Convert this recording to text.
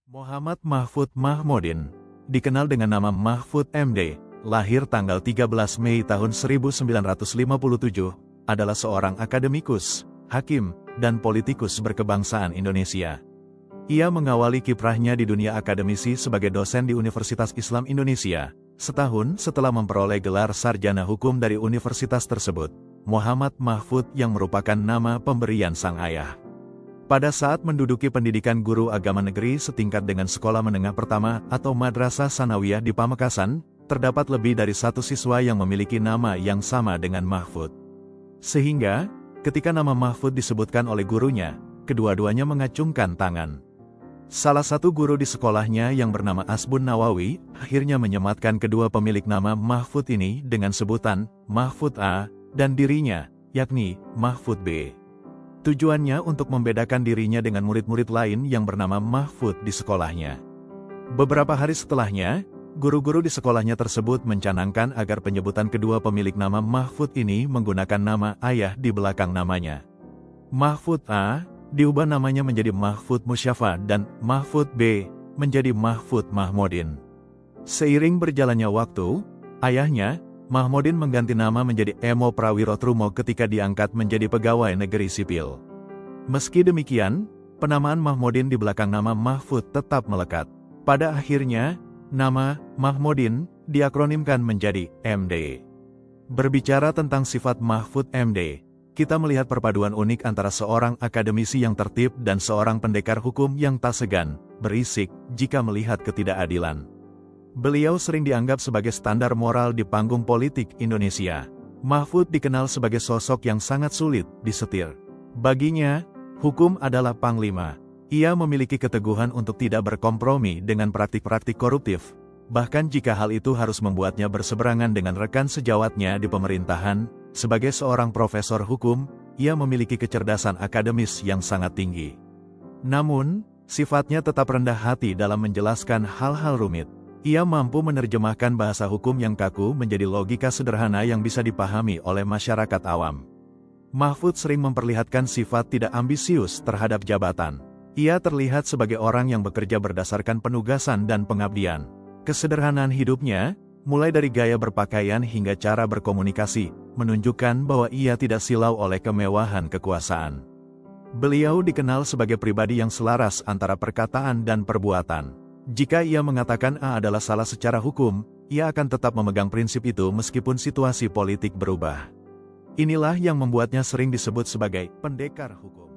Muhammad Mahfud Mahmudin, dikenal dengan nama Mahfud MD, lahir tanggal 13 Mei tahun 1957, adalah seorang akademikus, hakim, dan politikus berkebangsaan Indonesia. Ia mengawali kiprahnya di dunia akademisi sebagai dosen di Universitas Islam Indonesia. Setahun setelah memperoleh gelar sarjana hukum dari universitas tersebut, Muhammad Mahfud yang merupakan nama pemberian sang ayah. Pada saat menduduki pendidikan guru agama negeri setingkat dengan sekolah menengah pertama atau Madrasah Sanawiyah di Pamekasan, terdapat lebih dari satu siswa yang memiliki nama yang sama dengan Mahfud. Sehingga, ketika nama Mahfud disebutkan oleh gurunya, kedua-duanya mengacungkan tangan. Salah satu guru di sekolahnya yang bernama Asbun Nawawi, akhirnya menyematkan kedua pemilik nama Mahfud ini dengan sebutan Mahfud A dan dirinya, yakni Mahfud B. Tujuannya untuk membedakan dirinya dengan murid-murid lain yang bernama Mahfud di sekolahnya. Beberapa hari setelahnya, guru-guru di sekolahnya tersebut mencanangkan agar penyebutan kedua pemilik nama Mahfud ini menggunakan nama ayah di belakang namanya. Mahfud A diubah namanya menjadi Mahfud Musyafa dan Mahfud B menjadi Mahfud Mahmudin. Seiring berjalannya waktu, ayahnya, Mahmudin mengganti nama menjadi Emo Prawirotrumo ketika diangkat menjadi pegawai negeri sipil. Meski demikian, penamaan Mahmudin di belakang nama Mahfud tetap melekat. Pada akhirnya, nama Mahmudin diakronimkan menjadi MD. Berbicara tentang sifat Mahfud MD, kita melihat perpaduan unik antara seorang akademisi yang tertib dan seorang pendekar hukum yang tak segan berisik jika melihat ketidakadilan. Beliau sering dianggap sebagai standar moral di panggung politik Indonesia. Mahfud dikenal sebagai sosok yang sangat sulit disetir. Baginya, hukum adalah panglima. Ia memiliki keteguhan untuk tidak berkompromi dengan praktik-praktik koruptif. Bahkan jika hal itu harus membuatnya berseberangan dengan rekan sejawatnya di pemerintahan, sebagai seorang profesor hukum, ia memiliki kecerdasan akademis yang sangat tinggi. Namun, sifatnya tetap rendah hati dalam menjelaskan hal-hal rumit. Ia mampu menerjemahkan bahasa hukum yang kaku menjadi logika sederhana yang bisa dipahami oleh masyarakat awam. Mahfud sering memperlihatkan sifat tidak ambisius terhadap jabatan. Ia terlihat sebagai orang yang bekerja berdasarkan penugasan dan pengabdian. Kesederhanaan hidupnya, mulai dari gaya berpakaian hingga cara berkomunikasi, menunjukkan bahwa ia tidak silau oleh kemewahan kekuasaan. Beliau dikenal sebagai pribadi yang selaras antara perkataan dan perbuatan. Jika ia mengatakan A adalah salah secara hukum, ia akan tetap memegang prinsip itu meskipun situasi politik berubah. Inilah yang membuatnya sering disebut sebagai pendekar hukum.